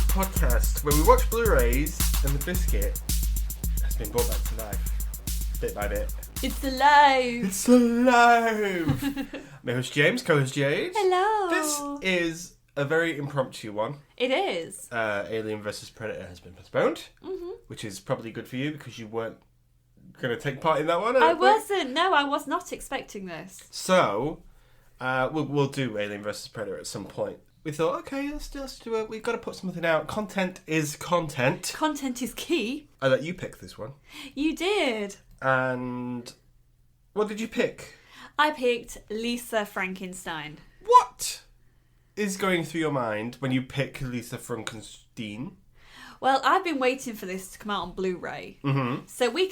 podcast where we watch Blu-rays and the biscuit has been brought back to life, bit by bit. It's alive! It's alive! My host James, co-host Jade. Hello! This is a very impromptu one. It is. Alien vs Predator has been postponed, which is probably good for you because you weren't going to take part in that one. I wasn't. No, I was not expecting this. So, we'll do Alien vs Predator at some point. We thought, okay, let's do it. We've got to put something out. Content is content. Content is key. I let you pick this one. You did. And what did you pick? I picked Lisa Frankenstein. What is going through your mind when you pick Lisa Frankenstein? Well, I've been waiting for this to come out on Blu-ray. Mm-hmm. So we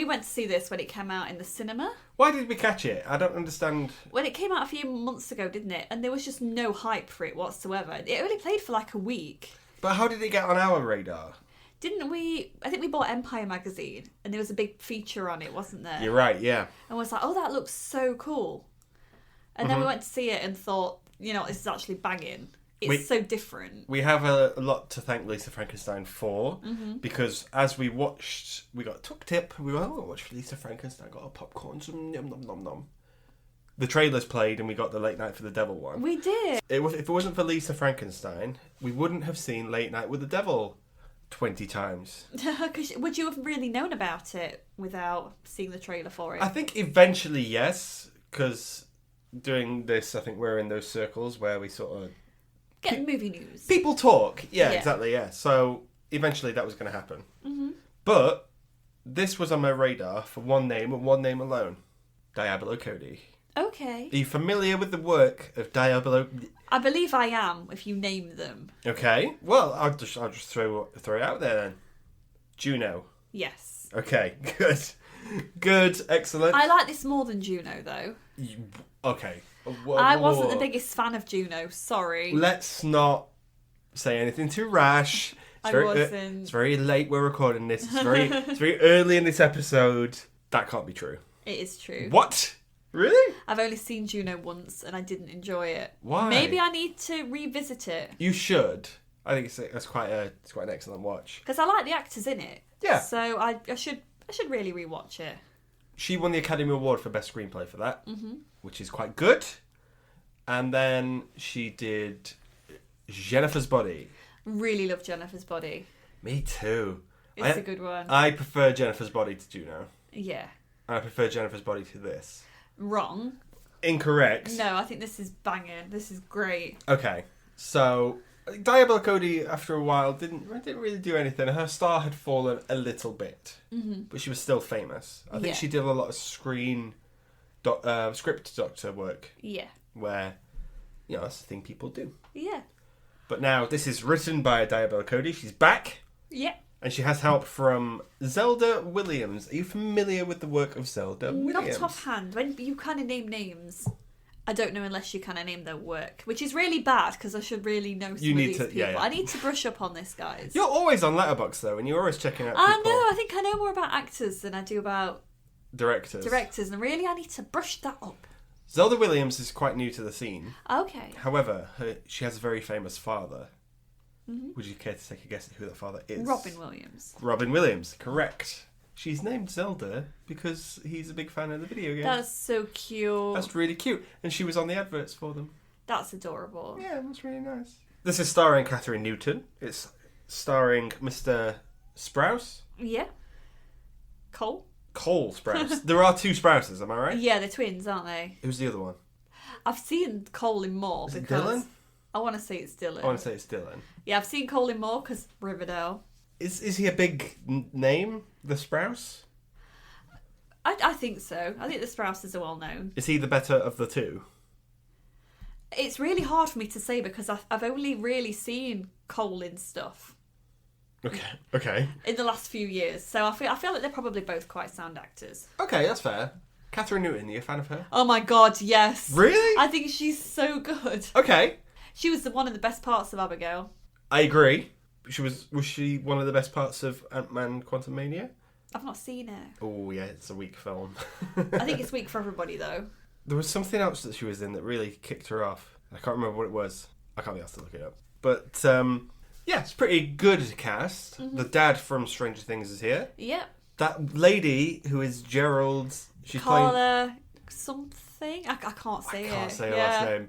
went to see this when it came out in the cinema. Why did we catch it? I don't understand. When it came out a few months ago, didn't it? And there was just no hype for it whatsoever. It only played for like a week. But how did it get on our radar? Didn't we? I think we bought Empire magazine, and there was a big feature on it, wasn't there? You're right, yeah. And was like, oh, that looks so cool. And then we went to see it and thought, you know, this is actually banging. It's so different. We have a lot to thank Lisa Frankenstein for, because as we watched, we got a tuck tip. We went, watch Lisa Frankenstein, got our popcorn, some nom nom nom nom. The trailers played, and we got the Late Night for the Devil one. We did. If it wasn't for Lisa Frankenstein, we wouldn't have seen Late Night with the Devil 20 times. Would you have really known about it without seeing the trailer for it? I think eventually, yes, because doing this, I think we're in those circles where we sort of get movie news. People talk. Yeah, exactly, yeah. So eventually that was going to happen. Mm-hmm. But this was on my radar for one name and one name alone. Diablo Cody. Okay. Are you familiar with the work of Diablo? I believe I am, if you name them. Okay. Well, I'll just throw it out there then. Juno. Yes. Okay, good. Good, excellent. I like this more than Juno, though. Okay. I wasn't the biggest fan of Juno, sorry. Let's not say anything too rash. I wasn't. It's very late we're recording this. It's very early in this episode. That can't be true. It is true. What? Really? I've only seen Juno once and I didn't enjoy it. Why? Maybe I need to revisit it. You should. I think it's quite an excellent watch. Because I like the actors in it. Yeah. So I should really rewatch it. She won the Academy Award for Best Screenplay for that, which is quite good. And then she did Jennifer's Body. Really love Jennifer's Body. Me too. It's a good one. I prefer Jennifer's Body to Juno. Yeah. I prefer Jennifer's Body to this. Wrong. Incorrect. No, I think this is banging. This is great. Okay, so Diablo Cody, after a while, didn't really do anything. Her star had fallen a little bit, but she was still famous. I think she did a lot of script doctor work. Yeah. Where, that's the thing people do. Yeah. But now this is written by Diablo Cody. She's back. Yeah. And she has help from Zelda Williams. Are you familiar with the work of Zelda Williams? Not offhand. When you kind of name names, I don't know unless you kind of name their work, which is really bad because I should really know some of these people. Yeah. I need to brush up on this, guys. You're always on Letterboxd though, and you're always checking out people. I know. I think I know more about actors than I do about directors, and really I need to brush that up. Zelda Williams is quite new to the scene. Okay. However, she has a very famous father. Would you care to take a guess at who that father is? Robin Williams. Robin Williams, correct. She's named Zelda because he's a big fan of the video game. That's so cute. That's really cute. And she was on the adverts for them. That's adorable. Yeah, that's really nice. This is starring Catherine Newton. It's starring Mr. Sprouse. Yeah. Cole Sprouse. There are two Sprouses, am I right? Yeah, they're twins, aren't they? Who's the other one? I've seen Cole in more. Is it Dylan? I want to say it's Dylan. I want to say it's Dylan. Yeah, I've seen Cole in more because Riverdale. Is he a big name, the Sprouse? I think so. I think the Sprouses are well known. Is he the better of the two? It's really hard for me to say because I've only really seen Cole in stuff. Okay. In the last few years. So I feel like they're probably both quite sound actors. Okay, that's fair. Catherine Newton, are you a fan of her? Oh my god, yes. Really? I think she's so good. Okay. She was one of the best parts of Abigail. I agree. Was she one of the best parts of Ant-Man Quantumania? I've not seen it. Oh yeah, it's a weak film. I think it's weak for everybody though. There was something else that she was in that really kicked her off. I can't remember what it was. I can't be asked to look it up. But Yeah, it's pretty good cast. The dad from Stranger Things is here. Yep. That lady who is Gerald, she's Carla something. I can't say it. I can't say her last name.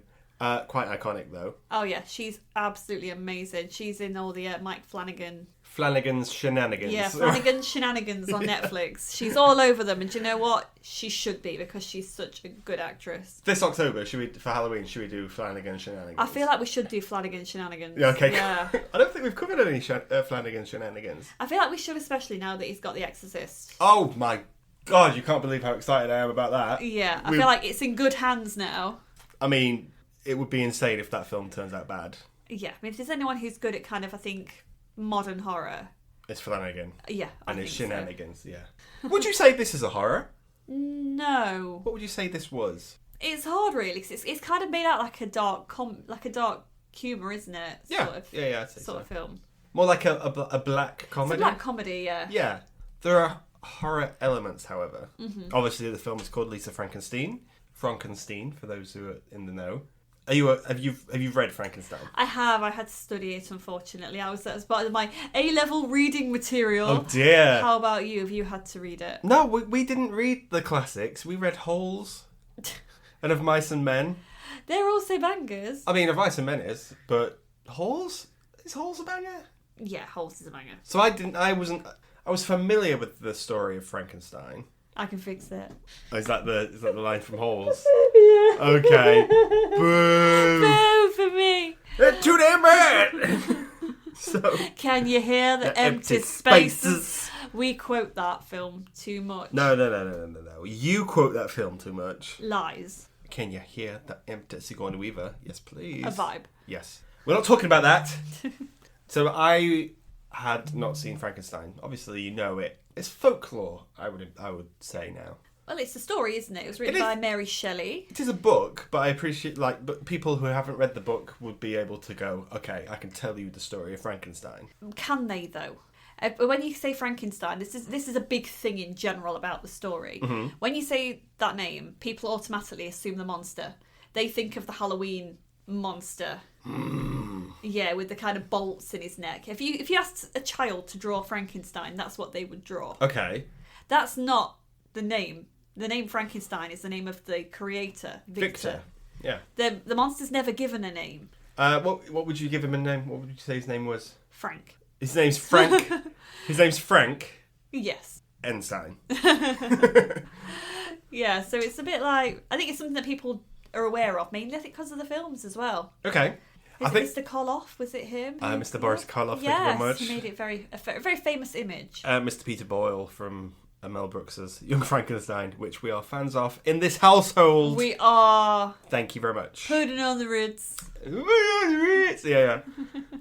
Quite iconic though. Oh yeah, she's absolutely amazing. She's in all the Mike Flanagan's Shenanigans. Yeah, Flanagan's Shenanigans on Netflix. She's all over them, and do you know what? She should be, because she's such a good actress. This October, for Halloween, should we do Flanagan's Shenanigans? I feel like we should do Flanagan's Shenanigans. Yeah, okay. Yeah. I don't think we've covered any Flanagan's Shenanigans. I feel like we should, especially now that he's got The Exorcist. Oh my God, you can't believe how excited I am about that. Yeah, I feel like it's in good hands now. I mean, it would be insane if that film turns out bad. Yeah, I mean, if there's anyone who's good at kind of, I think, modern horror... It's Flanagan. Yeah, I think it's Shenanigans, so. Yeah. Would you say this is a horror? No. What would you say this was? It's hard, really, because it's kind of made out like a dark humour, isn't it? Yeah, sort of, yeah, I'd say sort of film. More like a black comedy? It's a black comedy, yeah. Yeah. There are horror elements, however. Mm-hmm. Obviously, the film is called Lisa Frankenstein. Frankenstein, for those who are in the know. Have you read Frankenstein? I have. I had to study it, unfortunately. That was part of my A-level reading material. Oh dear. How about you? Have you had to read it? No, we didn't read the classics. We read Holes and Of Mice and Men. They're also bangers. I mean, Of Mice and Men is, but Holes? Is Holes a banger? Yeah, Holes is a banger. So I was familiar with the story of Frankenstein. I can fix it. Oh, is that the line from Holes? Yeah. Okay. Boo! Boo for me. It's too damn bad. So, can you hear the empty spaces? We quote that film too much. No. You quote that film too much. Lies. Can you hear the empty Sigourney Weaver? Yes, please. A vibe. Yes. We're not talking about that. So I had not seen Frankenstein. Obviously, you know it. It's folklore, I would say now. Well, it's a story, isn't it? It was written by Mary Shelley. It is a book, but I appreciate, but people who haven't read the book would be able to go, okay, I can tell you the story of Frankenstein. Can they, though? When you say Frankenstein, this is a big thing in general about the story. Mm-hmm. When you say that name, people automatically assume the monster. They think of the Halloween monster. Yeah, with the kind of bolts in his neck. If you asked a child to draw Frankenstein, that's what they would draw. Okay. That's not the name. The name Frankenstein is the name of the creator, Victor. Yeah. The monster's never given a name. What would you give him a name? What would you say his name was? Frank. His name's Frank. His name's Frank. Yes. Ensign. Yeah, so it's a bit like... I think it's something that people are aware of, mainly I think because of the films as well. Okay. I think Mr. Koloff, was it him? Mr. Boris Karloff, yes, thank you very much. He made it a very famous image. Mr. Peter Boyle from Mel Brooks's Young Frankenstein, which we are fans of in this household. We are. Thank you very much. Putting on the Ritz. Yeah.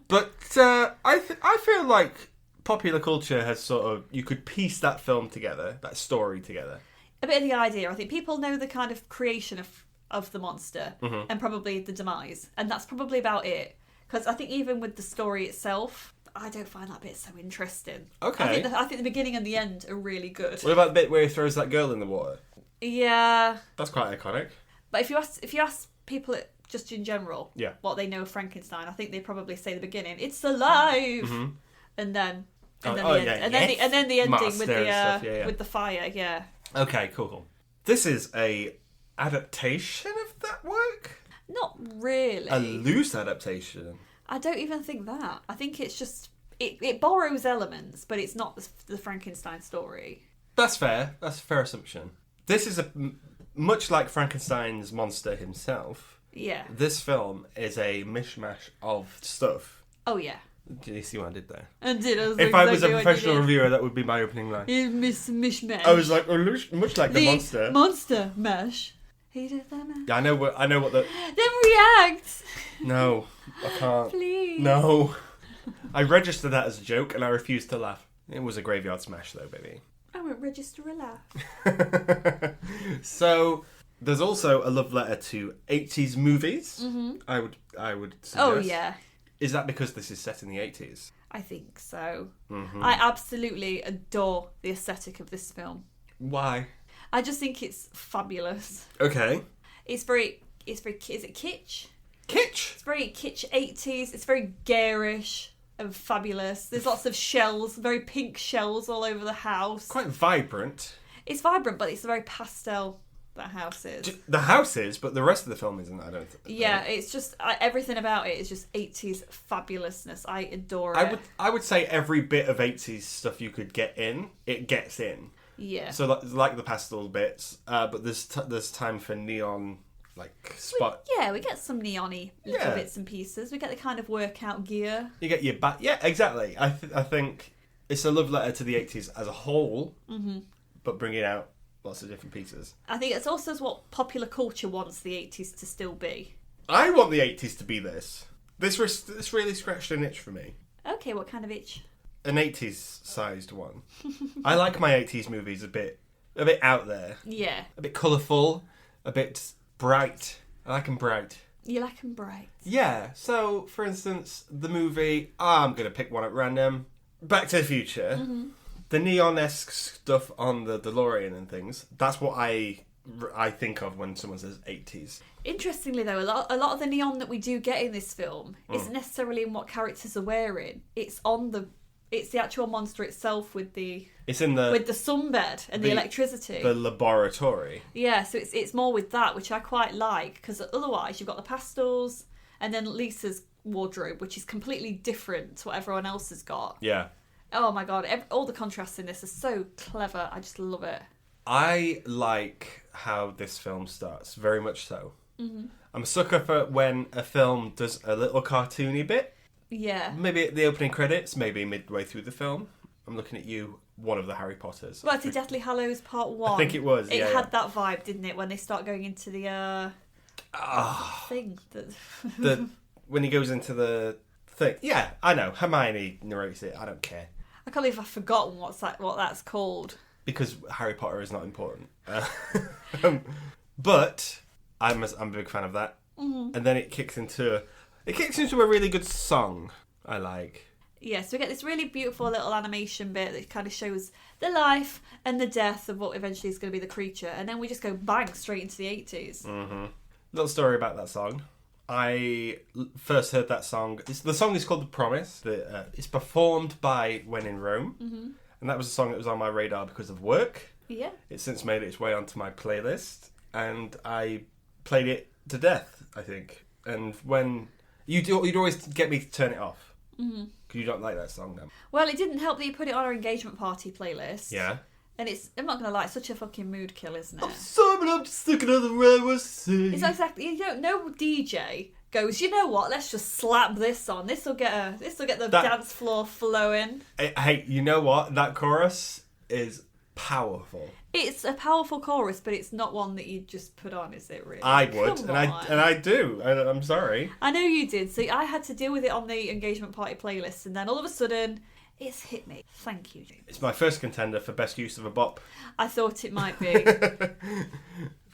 But I feel like popular culture has sort of... You could piece that film together, that story together. A bit of the idea. I think people know the kind of creation of the monster, mm-hmm. and probably the demise, and that's probably about it. Because I think even with the story itself, I don't find that bit so interesting. Okay. I think the beginning and the end are really good. What about the bit where he throws that girl in the water? Yeah. That's quite iconic. But if you ask people just in general, yeah, what they know of Frankenstein, I think they probably say the beginning, it's alive, mm-hmm. and then the end, yeah. and then the ending Master with the fire. Yeah. Okay, cool. This is a adaptation of that work? Not really. A loose adaptation. I don't even think that. I think it's just it borrows elements, but it's not the Frankenstein story. That's fair. That's a fair assumption. This is much like Frankenstein's monster himself. Yeah. This film is a mishmash of stuff. Oh yeah. Did you see what I did there? I did. If I was a professional reviewer, that would be my opening line. Mishmash. I was like, much like the monster. Monster mash. He did that mash. Yeah, I know what the... Then react. No, I can't. Please. No. I registered that as a joke and I refused to laugh. It was a graveyard smash though, baby. I won't register a laugh. So, there's also a love letter to 80s movies. Mm-hmm. I would suggest. Oh yeah. Is that because this is set in the 80s? I think so. Mm-hmm. I absolutely adore the aesthetic of this film. Why? I just think it's fabulous. Okay. Is it kitsch? Kitsch? It's very kitsch 80s. It's very garish. and fabulous. There's lots of shells, very pink shells all over the house. Quite vibrant. It's vibrant, but it's very pastel, that house is. The house is, but the rest of the film isn't, I don't think. Yeah, it's just, everything about it is just 80s fabulousness. I adore it. I would say every bit of 80s stuff you could get in, it gets in. Yeah. So like the pastel bits, but there's time for neon, like, spot. We get some neon-y little bits and pieces. We get the kind of workout gear. You get your back. Yeah, exactly. I think it's a love letter to the 80s as a whole, but bringing out lots of different pieces. I think it's also what popular culture wants the 80s to still be. I want the 80s to be this. This really scratched an itch for me. Okay, what kind of itch? An 80s sized one. I like my 80s movies a bit out there. Yeah. A bit colourful, a bit bright. I like them bright. You like them bright? Yeah. So, for instance, the movie, I'm going to pick one at random. Back to the Future. The neon-esque stuff on the DeLorean and things, that's what I think of when someone says 80s. Interestingly, though, a lot of the neon that we do get in this film isn't necessarily in what characters are wearing. It's the actual monster itself with the sunbed and the electricity. The laboratory. Yeah, so it's more with that, which I quite like, because otherwise you've got the pastels and then Lisa's wardrobe, which is completely different to what everyone else has got. Yeah. Oh my god, all the contrasts in this are so clever. I just love it. I like how this film starts, very much so. I'm a sucker for when a film does a little cartoony bit. Yeah. Maybe at the opening credits, maybe midway through the film. I'm looking at you, one of the Harry Potters. Well, to Deathly Hallows Part 1. I think it was, It had that vibe, didn't it, when they start going into the thing. When he goes into the thing. Yeah, I know. Hermione narrates it. I don't care. I can't believe I've forgotten what that's called. Because Harry Potter is not important. But I'm a big fan of that. And then it kicks into a really good song I like. Yeah, so we get this really beautiful little animation bit that kind of shows the life and the death of what eventually is going to be the creature. And then we just go bang straight into the 80s. Little story about that song. I first heard that song. The song is called The Promise. It's performed by When in Rome. And that was a song that was on my radar because of work. Yeah. It's since made its way onto my playlist. And I played it to death, I think. And when... You'd always get me to turn it off. Because you don't like that song now. Well, it didn't help that you put it on our engagement party playlist. Yeah. And I'm not going to lie, it's such a fucking mood kill, isn't it? I'm just thinking of the railway scene. It's exactly... No DJ goes, you know what, let's just slap this on. This'll get the dance floor flowing. Hey, you know what? That chorus is powerful. It's a powerful chorus, but it's not one that you just put on, is it really? I would, and I do. I'm sorry. I know you did. So I had to deal with it on the engagement party playlist, and then all of a sudden, it's hit me. Thank you, James. It's my first contender for best use of a bop. I thought it might be.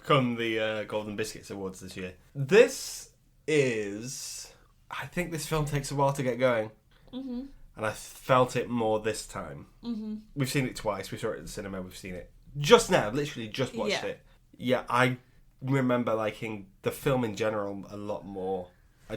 Come the Golden Biscuits Awards this year. This is... I think this film takes a while to get going. And I felt it more this time. We've seen it twice. We saw it at the cinema. We've seen it just now. Literally just watched it. Yeah, I remember liking the film in general a lot more. I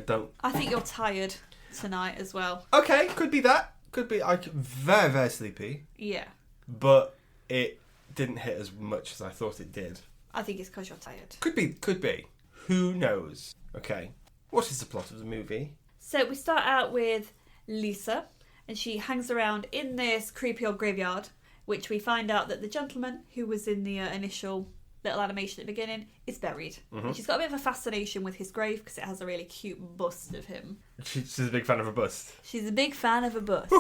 think you're tired tonight as well. Okay, could be that. Could be. I'm very, very sleepy. Yeah. But it didn't hit as much as I thought it did. I think it's because you're tired. Could be. Who knows? Okay. What is the plot of the movie? So we start out with Lisa, and she hangs around in this creepy old graveyard, which we find out that the gentleman who was in the initial little animation at the beginning is buried. And she's got a bit of a fascination with his grave because it has a really cute bust of him. She's a big fan of a bust. She's a big fan of a bust.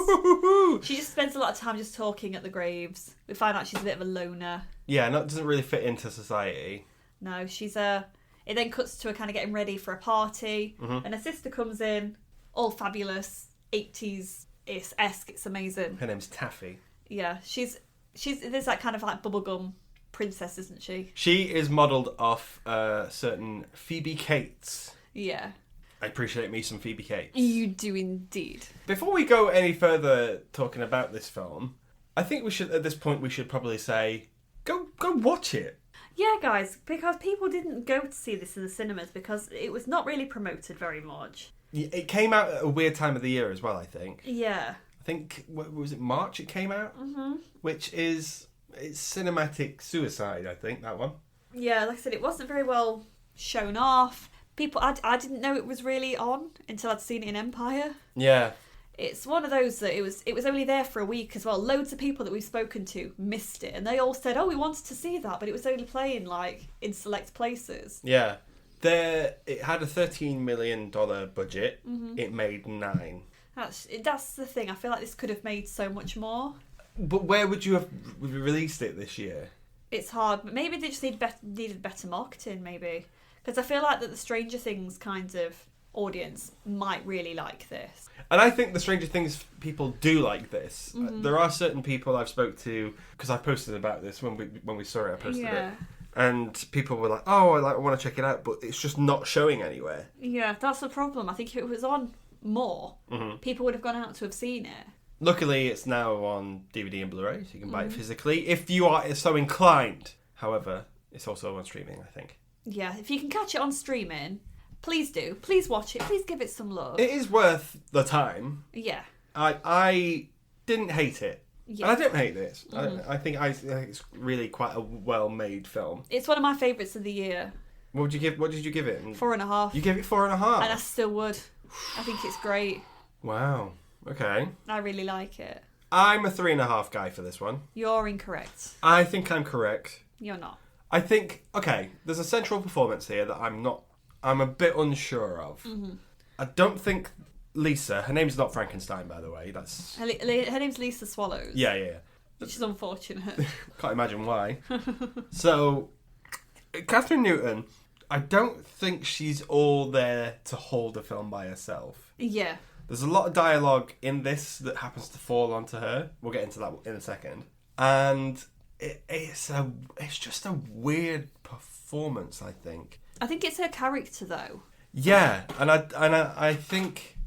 She just spends a lot of time just talking at the graves. We find out she's a bit of a loner. Yeah, doesn't really fit into society. No, it then cuts to her kind of getting ready for a party, and her sister comes in, all fabulous, 80s-esque. It's amazing. Her name's Taffy. Yeah, she's there's that kind of like bubblegum princess, isn't she? She is modelled off certain Phoebe Cates. Yeah. I appreciate me some Phoebe Cates. You do indeed. Before we go any further talking about this film, I think at this point we should probably say, go watch it. Yeah, guys, because people didn't go to see this in the cinemas because it was not really promoted very much. It came out at a weird time of the year as well, I think. Yeah. I think, what was it, March it came out? Mm-hmm. Which is, it's cinematic suicide, I think, that one. Yeah, like I said, it wasn't very well shown off. I didn't know it was really on until I'd seen it in Empire. Yeah. It's one of those that it was only there for a week as well. Loads of people that we've spoken to missed it, and they all said, "Oh, we wanted to see that, but it was only playing like in select places." Yeah. It had a $13 million budget. Mm-hmm. It made $9 million. That's the thing. I feel like this could have made so much more. But where would you have released it this year? It's hard, but maybe they just needed better marketing, maybe. Because I feel like that the Stranger Things kind of audience might really like this. And I think the Stranger Things people do like this. Mm-hmm. There are certain people I've spoke to, because I posted about this when we saw it, I posted it. And people were like, oh, I want to check it out, but it's just not showing anywhere. Yeah, that's the problem. I think if it was on more, people would have gone out to have seen it. Luckily, it's now on DVD and Blu-ray, so you can buy it physically if you are so inclined. However, it's also on streaming, I think. Yeah, if you can catch it on streaming, please do. Please watch it. Please give it some love. It is worth the time. Yeah. I didn't hate it. Yeah. And I don't hate this. I think it's really quite a well-made film. It's one of my favourites of the year. What did you give it? 4.5. You gave it 4.5? And I still would. I think it's great. Wow. Okay. I really like it. I'm a 3.5 guy for this one. You're incorrect. I think I'm correct. You're not. I think, okay, there's a central performance here that I'm a bit unsure of. Mm-hmm. I don't think Lisa, her name's not Frankenstein, by the way. That's her name's Lisa Swallows. Yeah. Which is unfortunate. Can't imagine why. So, Catherine Newton, I don't think she's all there to hold a film by herself. Yeah. There's a lot of dialogue in this that happens to fall onto her. We'll get into that in a second. And it's just a weird performance, I think. I think it's her character, though. Yeah, and I think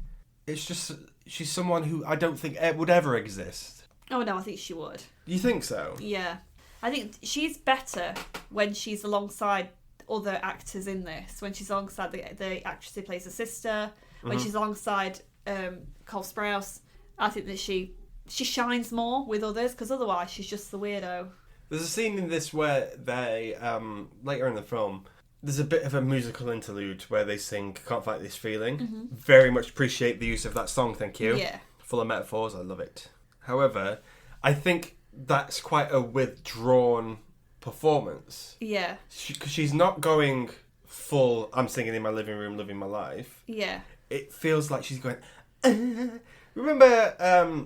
it's just she's someone who I don't think would ever exist. Oh no, I think she would. You think so? Yeah, I think she's better when she's alongside other actors in this. When she's alongside the actress who plays her sister. When she's alongside Cole Sprouse, I think that she shines more with others because otherwise she's just the weirdo. There's a scene in this where they later in the film. There's a bit of a musical interlude where they sing Can't Fight This Feeling. Mm-hmm. Very much appreciate the use of that song, thank you. Yeah. Full of metaphors, I love it. However, I think that's quite a withdrawn performance. Yeah. Because she's not going full, I'm singing in my living room, living my life. Yeah. It feels like she's going, Remember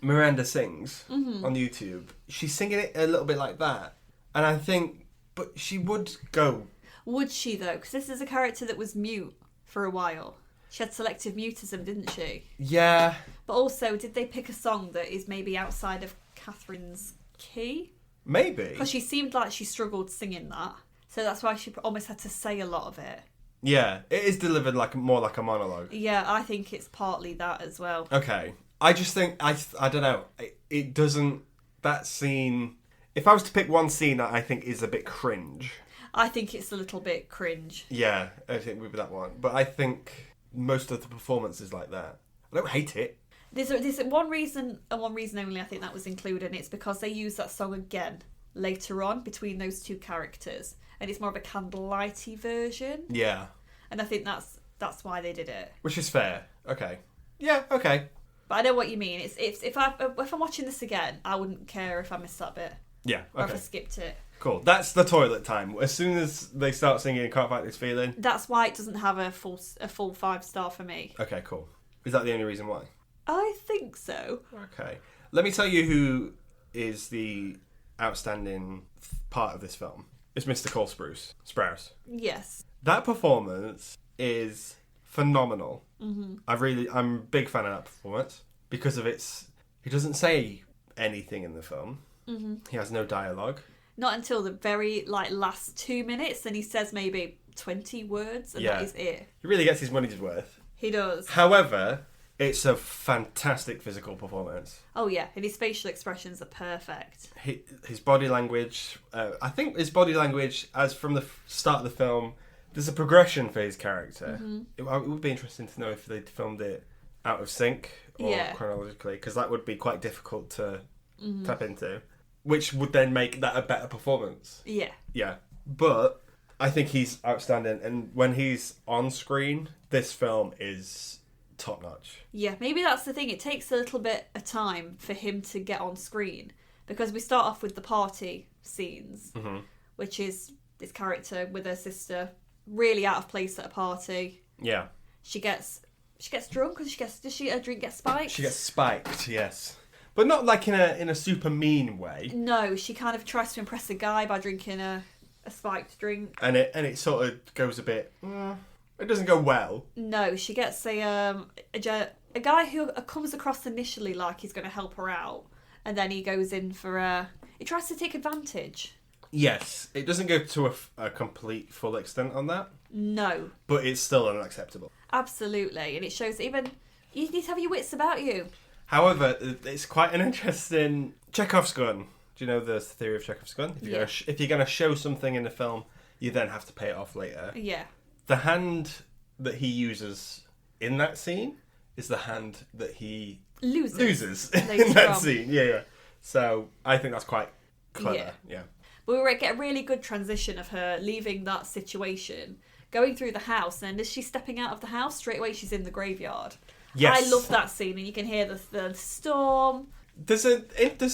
Miranda Sings on YouTube? She's singing it a little bit like that. And I think, but she would go... Would she, though? Because this is a character that was mute for a while. She had selective mutism, didn't she? Yeah. But also, did they pick a song that is maybe outside of Catherine's key? Maybe. Because she seemed like she struggled singing that. So that's why she almost had to say a lot of it. Yeah, it is delivered more like a monologue. Yeah, I think it's partly that as well. Okay. I just think, I don't know, it doesn't, that scene, if I was to pick one scene that I think is a bit cringe... I think it's a little bit cringe. Yeah, I think with that one. But I think most of the performance is like that. I don't hate it. There's one reason, and one reason only I think that was included, and it's because they use that song again later on between those two characters. And it's more of a candlelighty version. Yeah. And I think that's why they did it. Which is fair. Okay. Yeah, okay. But I know what you mean. It's if I'm watching this again, I wouldn't care if I missed that bit. Yeah, okay. Or if I skipped it. Cool. That's the toilet time. As soon as they start singing Can't Fight This Feeling. That's why it doesn't have a full 5-star for me. Okay, cool. Is that the only reason why? I think so. Okay. Let me tell you who is the outstanding part of this film. It's Mr. Cole Sprouse. Yes. That performance is phenomenal. Mm-hmm. I'm a big fan of that performance because of he doesn't say anything in the film. Mm-hmm. He has no dialogue. Not until the very last 2 minutes, and he says maybe 20 words, and that is it. He really gets his money's worth. He does. However, it's a fantastic physical performance. Oh yeah, and his facial expressions are perfect. His body language, I think his body language, as from the start of the film, There's a progression for his character. It would be interesting to know if they'd filmed it out of sync or chronologically, because that would be quite difficult to tap into, which would then make that a better performance. Yeah. But I think he's outstanding, and when he's on screen, this film is top notch. Yeah, maybe that's the thing. It takes a little bit of time for him to get on screen, because we start off with the party scenes, which is this character with her sister, really out of place at a party. Yeah. She gets drunk, because does her drink get spiked? She gets spiked, yes. But not like in a super mean way. No, she kind of tries to impress a guy by drinking a spiked drink. And it sort of goes a bit... it doesn't go well. No, she gets a guy who comes across initially like he's going to help her out, and then he goes in for he tries to take advantage. Yes, it doesn't go to a complete full extent on that. No. But it's still unacceptable. Absolutely, and it shows that even you need to have your wits about you. However, it's quite an interesting Chekhov's gun. Do you know the theory of Chekhov's gun? If you're going to show something in the film, you then have to pay it off later. Yeah. The hand that he uses in that scene is the hand that he loses in that scene. Yeah. So I think that's quite clever. Yeah. But we get a really good transition of her leaving that situation, going through the house, and as she's stepping out of the house, straight away she's in the graveyard. Yes. I love that scene, and you can hear the storm. There's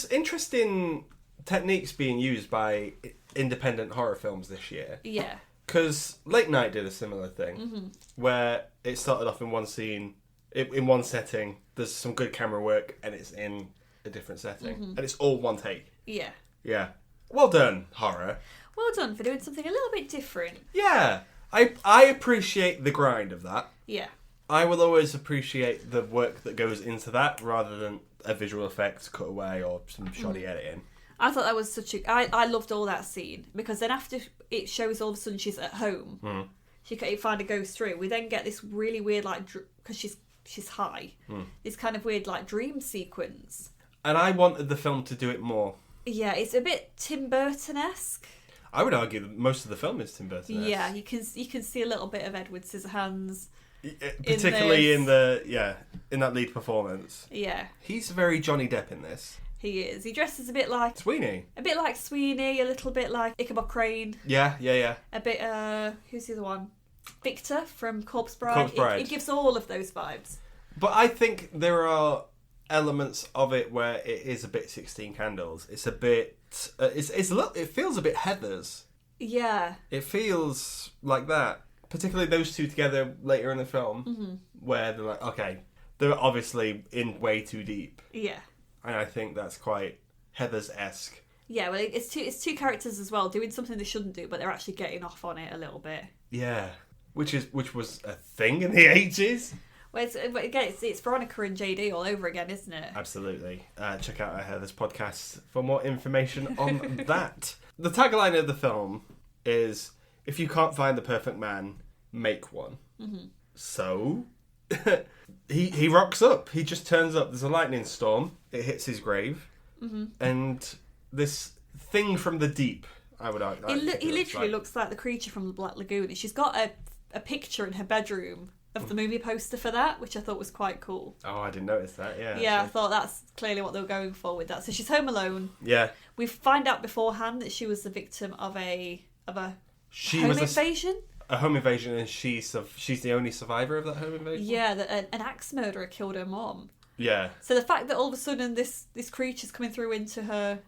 interesting techniques being used by independent horror films this year. Yeah. Because Late Night did a similar thing, where it started off in one scene, in one setting, there's some good camera work, and it's in a different setting. And it's all one take. Yeah. Yeah. Well done, horror. Well done for doing something a little bit different. Yeah. I appreciate the grind of that. Yeah. I will always appreciate the work that goes into that, rather than a visual effects cutaway or some shoddy editing. I thought that was I loved all that scene, because then after it shows all of a sudden she's at home, she finally goes through. We then get this really weird, like, because she's high, this kind of weird, like, dream sequence. And I wanted the film to do it more. Yeah, it's a bit Tim Burton-esque. I would argue that most of the film is Tim Burton-esque. Yeah, you can see a little bit of Edward Scissorhands. Particularly in that lead performance. Yeah. He's very Johnny Depp in this. He is. He dresses a bit like... Sweeney. A bit like Sweeney, a little bit like Ichabod Crane. Yeah. A bit, who's the other one? Victor from Corpse Bride. Corpse Bride. It gives all of those vibes. But I think there are elements of it where it is a bit 16 Candles. It's a bit... it feels a bit Heathers. Yeah. It feels like that. Particularly those two together later in the film, where they're like, okay, they're obviously in way too deep. Yeah. And I think that's quite Heathers-esque. Yeah, well, it's two characters as well doing something they shouldn't do, but they're actually getting off on it a little bit. Yeah, which was a thing in the 80s. Well, it's Veronica and Jade all over again, isn't it? Absolutely. Check out our Heathers podcast for more information on that. The tagline of the film is, if you can't find the perfect man, make one. So he rocks up. He just turns up. There's a lightning storm. It hits his grave. And this thing from the deep, I would argue. He literally looks like the creature from the Black Lagoon. And she's got a picture in her bedroom of the movie poster for that, which I thought was quite cool. Oh, I didn't notice that, yeah. Yeah, actually. I thought that's clearly what they were going for with that. So she's home alone. Yeah. We find out beforehand that she was the victim of a home invasion. A home invasion, and she's the only survivor of that home invasion? Yeah, an axe murderer killed her mom. Yeah. So the fact that all of a sudden this creature's coming through into her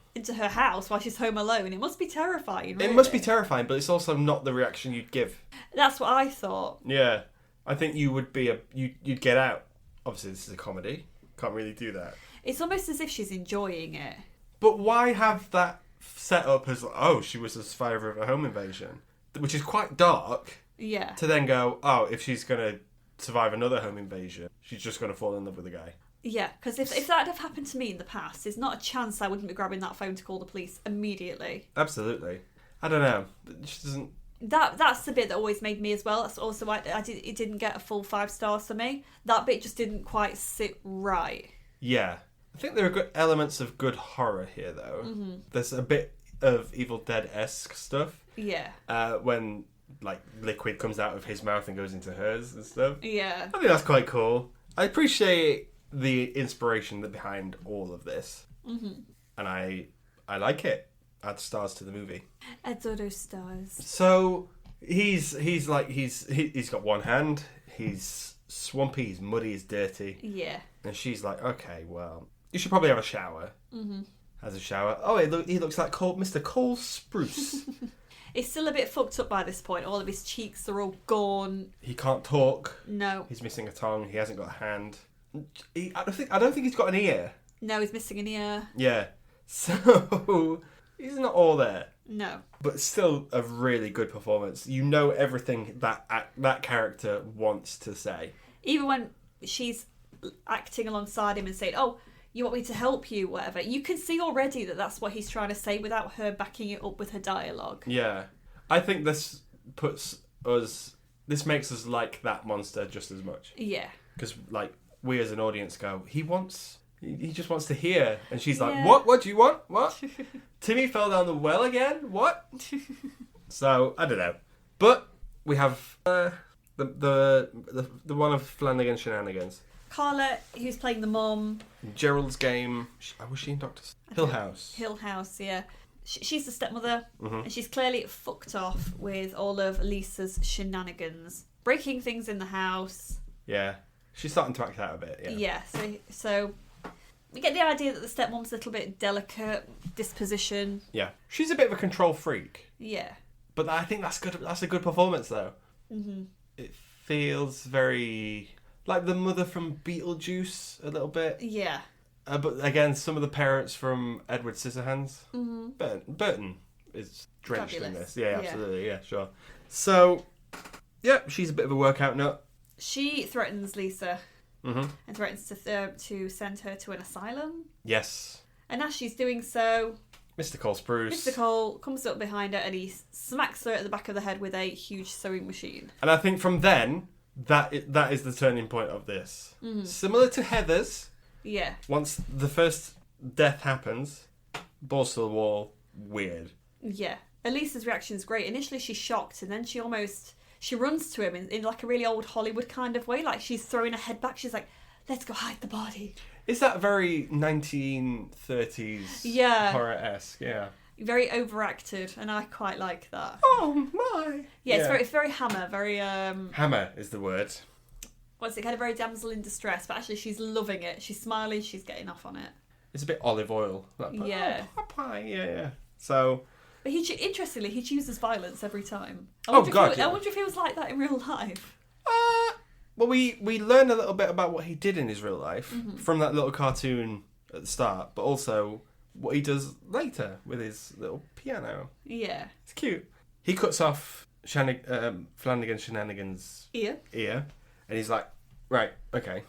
house while she's home alone, it must be terrifying, really. It must be terrifying, but it's also not the reaction you'd give. That's what I thought. Yeah. I think you would be you'd get out. Obviously, this is a comedy. Can't really do that. It's almost as if she's enjoying it. But why have that set up as, she was a survivor of a home invasion? Which is quite dark. Yeah. To then go, if she's going to survive another home invasion, she's just going to fall in love with a guy. Yeah, because if that had have happened to me in the past, there's not a chance I wouldn't be grabbing that phone to call the police immediately. Absolutely. I don't know. It just doesn't... That's the bit that always made me as well. That's also why it didn't get a full 5 stars for me. That bit just didn't quite sit right. Yeah. I think there are good elements of good horror here, though. There's a bit of Evil Dead-esque stuff. Yeah. When like liquid comes out of his mouth and goes into hers and stuff. Yeah. I think that's quite cool. I appreciate the inspiration behind all of this. Mm-hmm. And I like it. Add stars to the movie. Adds all those stars. So he's got one hand. He's swampy, he's muddy, he's dirty. Yeah. And she's like, okay, well, you should probably have a shower. Mm-hmm. Has a shower. Oh, he looks like Mr. Cole Spruce. He's still a bit fucked up by this point. All of his cheeks are all gone. He can't talk. No. He's missing a tongue. He hasn't got a hand. I don't think he's got an ear. No, he's missing an ear. Yeah. So he's not all there. No. But still a really good performance. You know everything that character wants to say. Even when she's acting alongside him and saying, "Oh, you want me to help you," whatever, you can see already that that's what he's trying to say without her backing it up with her dialogue. Yeah. I think this makes us like that monster just as much. Yeah. Because, like, we as an audience go, he just wants to hear. And she's like, Yeah. What do you want? What? Timmy fell down the well again? What? So, I don't know. But we have the one of Flanagan's shenanigans. Carla, who's playing the mum. Gerald's game. Was she in Hill House? Hill House, yeah. She's the stepmother, and she's clearly fucked off with all of Lisa's shenanigans. Breaking things in the house. Yeah. She's starting to act out a bit, yeah. Yeah, so we get the idea that the stepmom's a little bit delicate disposition. Yeah. She's a bit of a control freak. Yeah. But I think that's good. That's a good performance, though. Mm-hmm. It feels very like the mother from Beetlejuice a little bit. Yeah. But again, some of the parents from Edward Scissorhands. Mm-hmm. Burton is drenched Fabulous. in this. Yeah, absolutely. Yeah, sure. So, yeah, she's a bit of a workout nut. She threatens Lisa and threatens to send her to an asylum. Yes. And as she's doing so, Mr. Cole Spruce. Mr. Cole comes up behind her and he smacks her at the back of the head with a huge sewing machine. And I think from then, that is the turning point of this. Mm-hmm. Similar to Heather's. Yeah. Once the first death happens, balls to the wall, weird. Yeah. Elisa's reaction is great. Initially she's shocked and then she runs to him in like a really old Hollywood kind of way. Like she's throwing her head back. She's like, let's go hide the body. Is that very 1930s horror-esque? Yeah. Very overacted, and I quite like that. Oh my! Yeah, it's very Hammer, very Hammer is the word. What's it? Kind of very damsel in distress, but actually she's loving it. She's smiling. She's getting off on it. It's a bit olive oil. Yeah. Yeah. So. But interestingly, he chooses violence every time. I wonder if he was like that in real life. Well, we learn a little bit about what he did in his real life from that little cartoon at the start, but also what he does later with his little piano. Yeah. It's cute. He cuts off Flanagan's shenanigans ear, and he's like, right, okay,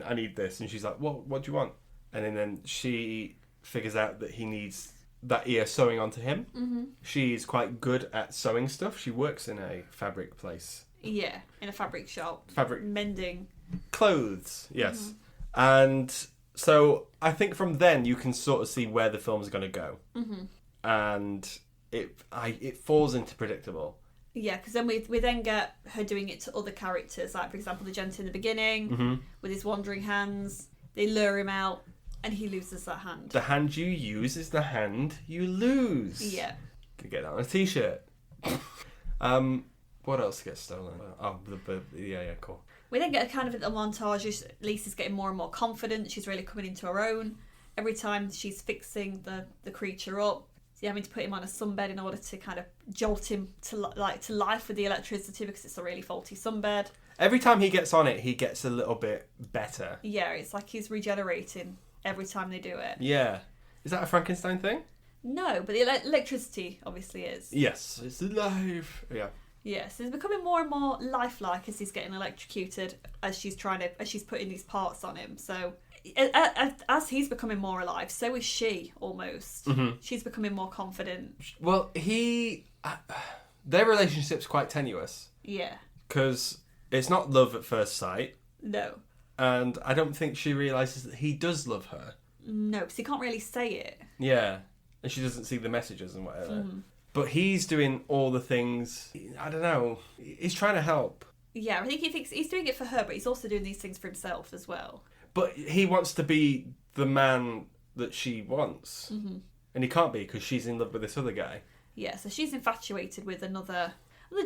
I need this. And she's like, what do you want? And then she figures out that he needs that ear sewing onto him. Mm-hmm. She's quite good at sewing stuff. She works in a fabric place. Yeah, in a fabric shop. Fabric. Mending. Clothes, yes. Mm-hmm. And so I think from then you can sort of see where the film's going to go. Mm-hmm. And it falls into predictable. Yeah, because then we then get her doing it to other characters. Like, for example, the gent in the beginning with his wandering hands. They lure him out and he loses that hand. The hand you use is the hand you lose. Yeah. Could get that on a t-shirt. What else gets stolen? Oh, yeah, cool. We then get a kind of a montage. Lisa's getting more and more confident. She's really coming into her own. Every time she's fixing the creature up, she's having to put him on a sunbed in order to kind of jolt him to life with the electricity because it's a really faulty sunbed. Every time he gets on it, he gets a little bit better. Yeah, it's like he's regenerating every time they do it. Yeah. Is that a Frankenstein thing? No, but the electricity obviously is. Yes, it's alive. Yeah. Yes, he's becoming more and more lifelike as he's getting electrocuted as she's putting these parts on him. So as he's becoming more alive, so is she almost. Mm-hmm. She's becoming more confident. Well, their relationship's quite tenuous. Yeah. Because it's not love at first sight. No. And I don't think she realises that he does love her. No, because he can't really say it. Yeah. And she doesn't see the messages and whatever. Mm. But he's doing all the things. I don't know. He's trying to help. Yeah, I think he thinks he's doing it for her, but he's also doing these things for himself as well. But he wants to be the man that she wants. Mm-hmm. And he can't be because she's in love with this other guy. Yeah, so she's infatuated with another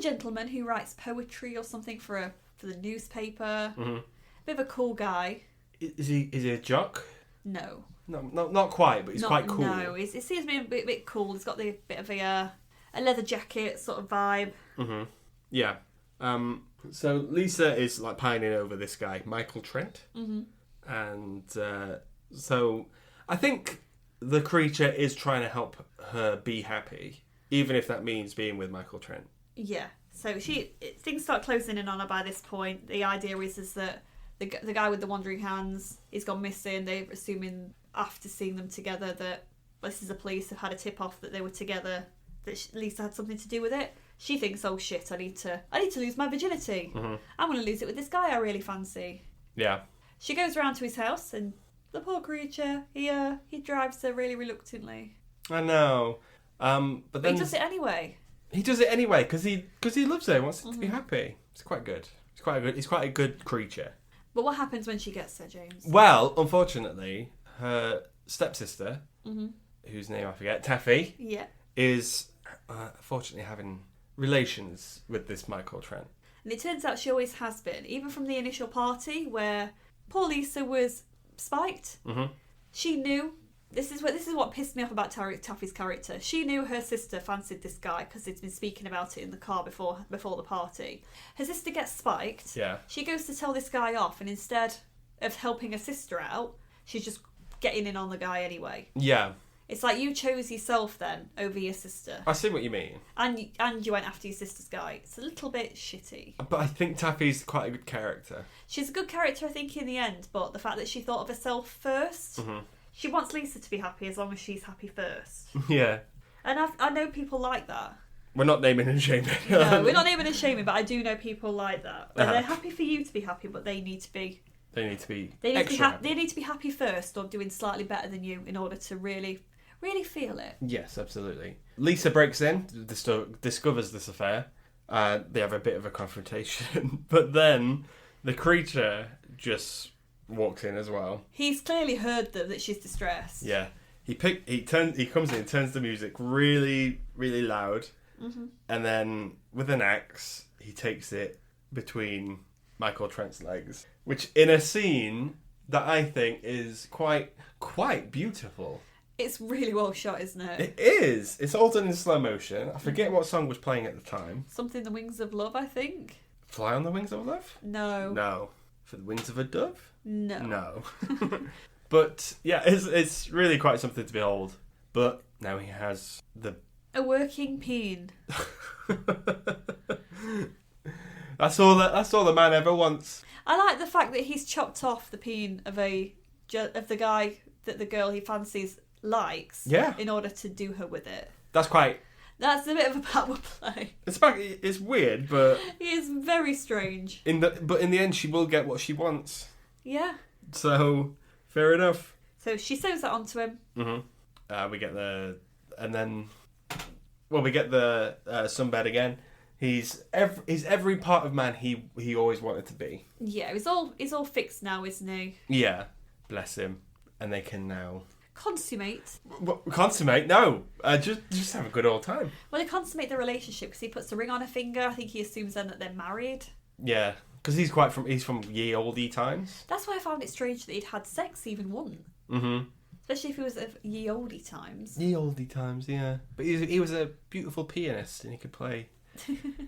gentleman who writes poetry or something for the newspaper. Mm-hmm. Bit of a cool guy. Is he a jock? No. No, not quite, but he's quite cool. No, he seems to be a bit cool. He's got the bit of a leather jacket sort of vibe. Mm-hmm. Yeah. So Lisa is like pining over this guy, Michael Trent. Mm-hmm. And so I think the creature is trying to help her be happy, even if that means being with Michael Trent. Yeah. So things start closing in on her by this point. The idea is that the guy with the wandering hands, he's gone missing. They're assuming after seeing them together that this is the police have had a tip off that they were together, that Lisa had something to do with it. She thinks, oh shit, I need to lose my virginity. Mm-hmm. I'm going to lose it with this guy I really fancy. Yeah. She goes around to his house, and the poor creature, he drives her really reluctantly. I know. But then he does it anyway. He does it anyway because he loves her, wants her to be happy. It's quite good. He's quite a good creature. But what happens when she gets there, James? Well, unfortunately, her stepsister, whose name I forget, Taffy, is unfortunately having relations with this Michael Trent. And it turns out she always has been, even from the initial party where poor Lisa was spiked. Mm-hmm. She knew. This is what pissed me off about Taffy's character. She knew her sister fancied this guy because they'd been speaking about it in the car before the party. Her sister gets spiked. Yeah. She goes to tell this guy off, and instead of helping her sister out, she's just getting in on the guy anyway. Yeah. It's like you chose yourself then over your sister. I see what you mean. And you went after your sister's guy. It's a little bit shitty. But I think Taffy's quite a good character. She's a good character, I think, in the end. But the fact that she thought of herself first, she wants Lisa to be happy as long as she's happy first. Yeah. And I know people like that. We're not naming and shaming. No, we're not naming and shaming, but I do know people like that. Where they're happy for you to be happy, but they need to be... They need to be happy. They need to be happy first, or doing slightly better than you in order to really feel it. Yes, absolutely. Lisa breaks in, discovers this affair. They have a bit of a confrontation, but then the creature just walks in as well. He's clearly heard that she's distressed. Yeah, he comes in, turns the music really, really loud, and then with an axe he takes it between Michael Trent's legs, which in a scene that I think is quite beautiful. It's really well shot, isn't it? It is. It's all done in slow motion. I forget what song was playing at the time. Something The Wings of Love, I think. Fly on the Wings of Love? No. For the Wings of a Dove? No. But yeah, it's really quite something to behold. But now he has a working peen. That's all the man ever wants. I like the fact that he's chopped off the peen of the guy that the girl he fancies likes. Yeah. In order to do her with it. That's a bit of a power play. It's weird, but it is very strange. But in the end, she will get what she wants. Yeah. So fair enough. So she sews that onto him. Mm-hmm. We get the sunbed again. He's every part of man he always wanted to be. Yeah, he's all fixed now, isn't he? Yeah, bless him. And they can now consummate. Consummate? No, just have a good old time. Well, they consummate the relationship because he puts a ring on her finger. I think he assumes then that they're married. Yeah, because he's from ye olde times. That's why I found it strange that he'd had sex even once. Mm-hmm. Especially if it was of ye olde times. Ye olde times, yeah. But he was a beautiful pianist and he could play.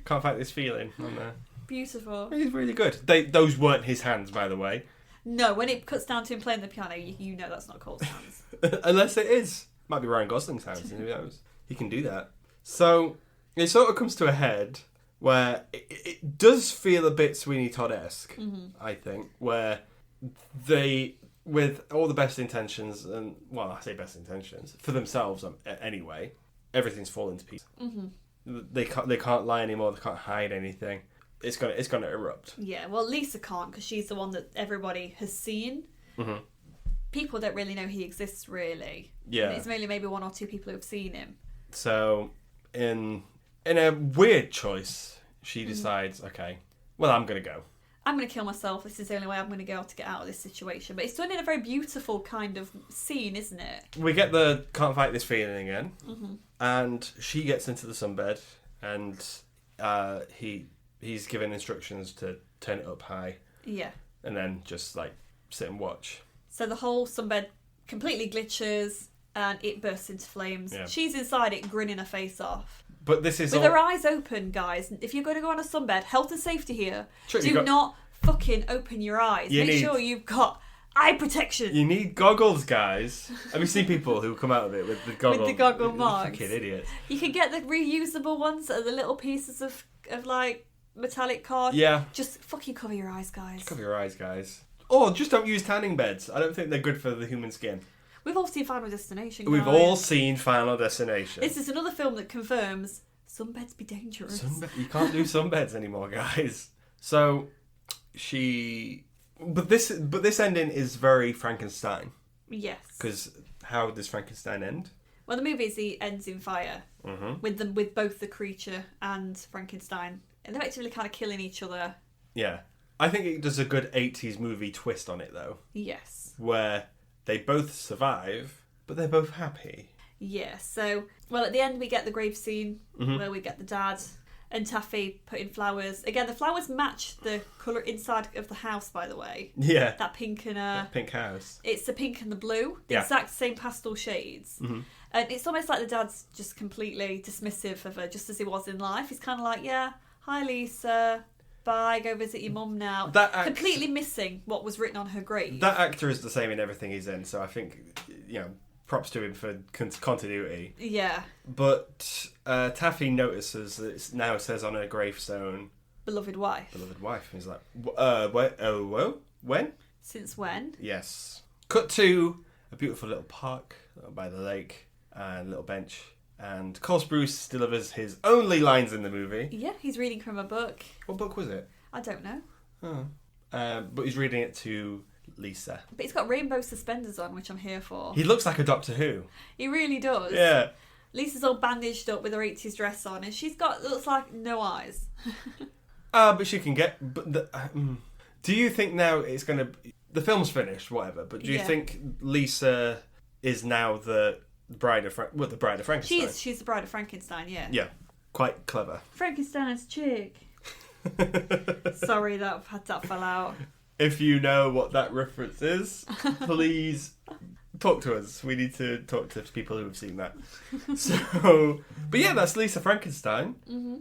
Can't fight this feeling on there. Beautiful. He's really good. Those weren't his hands, by the way. No, when it cuts down to him playing the piano, you know that's not Cole's hands. Unless it is. Might be Ryan Gosling's hands, who knows? He can do that. So, it sort of comes to a head where it does feel a bit Sweeney Todd-esque, I think, where they, with all the best intentions, and, well, I say best intentions, for themselves anyway, everything's fallen to pieces. Mm-hmm. They can't lie anymore, they can't hide anything. It's gonna erupt. Yeah, well, Lisa can't because she's the one that everybody has seen. Mm-hmm. People don't really know he exists, really. Yeah, it's mainly maybe one or two people who have seen him. So in a weird choice, she decides, okay, well, I'm going to go. I'm going to kill myself. This is the only way I'm going to go to get out of this situation. But it's done in a very beautiful kind of scene, isn't it? We get the can't fight this feeling again. And she gets into the sunbed, and he's given instructions to turn it up high. Yeah. And then just, like, sit and watch. So the whole sunbed completely glitches, and it bursts into flames. Yeah. She's inside it, grinning her face off. But this is with her eyes open, guys. If you're going to go on a sunbed, health and safety here. True, do not fucking open your eyes. Make sure you've got eye protection. You need goggles, guys. Have you seen people who come out of it with the goggles? With the goggle marks. Fucking idiots. You can get the reusable ones that are the little pieces of like metallic card. Yeah. Just fucking cover your eyes, guys. Just cover your eyes, guys. Or just don't use tanning beds. I don't think they're good for the human skin. We've all seen Final Destination, guys. We've all seen Final Destination. This is another film that confirms sunbeds be dangerous. You can't do sunbeds anymore, guys. So but this ending is very Frankenstein. Yes. Because how does Frankenstein end? Well, the movie ends in fire with both the creature and Frankenstein, and they're effectively kind of killing each other. Yeah, I think it does a good 80s movie twist on it, though. Yes. Where they both survive, but they're both happy. Yeah, so, well, at the end we get the grave scene where we get the dad and Taffy putting flowers. Again, the flowers match the colour inside of the house, by the way. Yeah. That pink and... that pink house. It's the pink and the blue, the exact same pastel shades. And it's almost like the dad's just completely dismissive of her, just as he was in life. He's kind of like, yeah, hi Lisa, bye, go visit your mum now. Completely missing what was written on her grave. That actor is the same in everything he's in, so I think, props to him for continuity. Yeah. But Taffy notices that it now says on her gravestone, beloved wife. Beloved wife. He's like, when? Since when? Yes. Cut to a beautiful little park by the lake and a little bench. And Cole Sprouse delivers his only lines in the movie. Yeah, he's reading from a book. What book was it? I don't know. But he's reading it to Lisa. But he's got rainbow suspenders on, which I'm here for. He looks like a Doctor Who. He really does. Yeah. Lisa's all bandaged up with her 80s dress on, and she's got, looks like, no eyes. But she can get... do you think now it's going to... The film's finished, whatever, but do you think Lisa is now the bride of Frankenstein? She's the bride of Frankenstein, yeah. Yeah, quite clever. Frankenstein's chick. Sorry that fell out. If you know what that reference is, please talk to us. We need to talk to people who have seen that. So, but yeah, that's Lisa Frankenstein.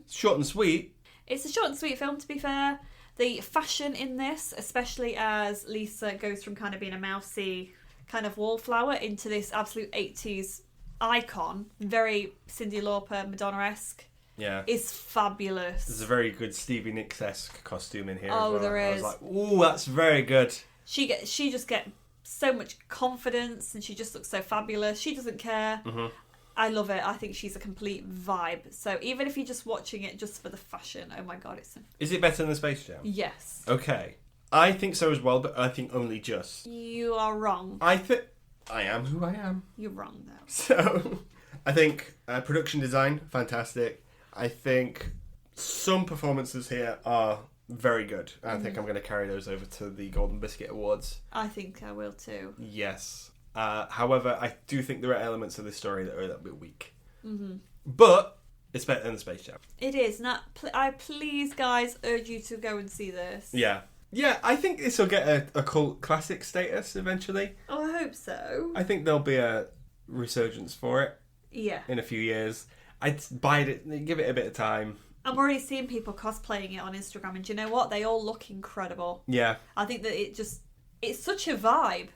Short and sweet. It's a short and sweet film, to be fair. The fashion in this, especially as Lisa goes from kind of being a mousy kind of wallflower into this absolute 80s icon, very Cyndi Lauper, Madonna-esque. Yeah. Is fabulous. There's a very good Stevie Nicks-esque costume in here as well. There is. I was like, ooh, that's very good. She just gets so much confidence and she just looks so fabulous. She doesn't care. I love it. I think she's a complete vibe. So even if you're just watching it just for the fashion, oh my god, it's... Is it better than Space Jam? Yes. Okay. I think so as well, but I think only just. You are wrong. I am who I am. You're wrong, though. So, I think production design, fantastic. I think some performances here are very good. I think I'm going to carry those over to the Golden Biscuit Awards. I think I will too. Yes. However, I do think there are elements of this story that are a little bit weak. But it's better than the Space Jam. It is. Now, I please, guys, urge you to go and see this. Yeah. Yeah, I think this will get a cult classic status eventually. Oh, I hope so. I think there'll be a resurgence for it. Yeah. In a few years. I'd bide it, give it a bit of time. I'm already seeing people cosplaying it on Instagram, and do you know what? They all look incredible. Yeah. I think that it's such a vibe.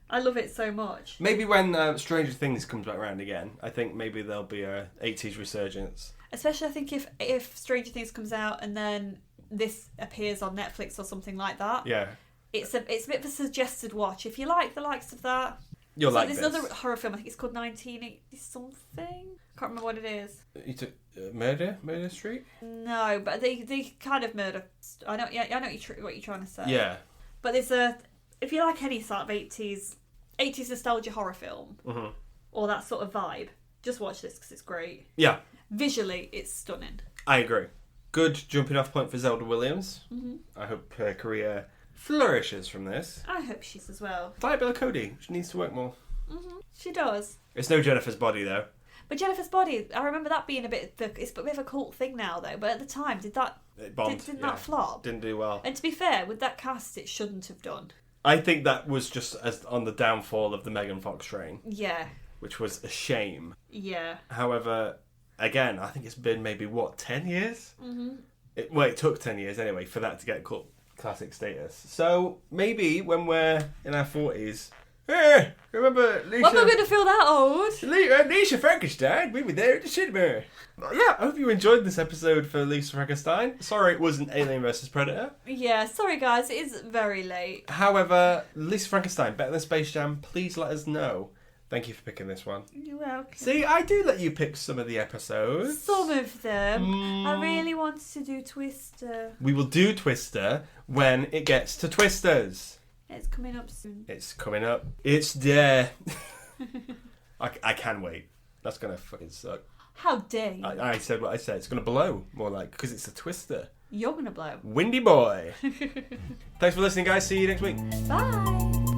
I love it so much. Maybe when Stranger Things comes back around again, I think maybe there'll be a 80s resurgence. Especially, I think if Stranger Things comes out and then this appears on Netflix or something like that. Yeah. It's a bit of a suggested watch. If you like the likes of that. You'll like this. There's another horror film, I think it's called 1980-something. Can't remember what it is. You took Murder Street? No, but they kind of murder. I know what you're trying to say. Yeah. But if you like any sort of 80s nostalgia horror film, or that sort of vibe, just watch this because it's great. Yeah. Visually, it's stunning. I agree. Good jumping off point for Zelda Williams. Mm-hmm. I hope her career flourishes from this. I hope she's as well. Diablo Cody. She needs to work more. Mm-hmm. She does. It's no Jennifer's Body, though. But Jennifer's Body, I remember that being it's a bit of a cult thing now, though. But at the time, It bombed. didn't that flop? Didn't do well. And to be fair, with that cast, it shouldn't have done. I think that was just as on the downfall of the Megan Fox train. Yeah. Which was a shame. Yeah. However, again, I think it's been maybe, 10 years? Mm-hmm. It took 10 years anyway for that to get cult classic status. So maybe when we're in our 40s... Hey, remember Lisa? When we're going to feel that old? Lisa Frankenstein, we were there at the cinema. Yeah, I hope you enjoyed this episode for Lisa Frankenstein. Sorry it wasn't Alien vs Predator. Yeah, sorry guys, it is very late. However, Lisa Frankenstein, better than Space Jam, please let us know. Thank you for picking this one. You're welcome. See, I do let you pick some of the episodes. Some of them. I really wanted to do Twister. We will do Twister when it gets to Twisters. It's coming up soon. It's coming up. It's there. I can wait. That's going to fucking suck. How dare you? I said what I said. It's going to blow, more like, because it's a Twister. You're going to blow. Windy boy. Thanks for listening, guys. See you next week. Bye.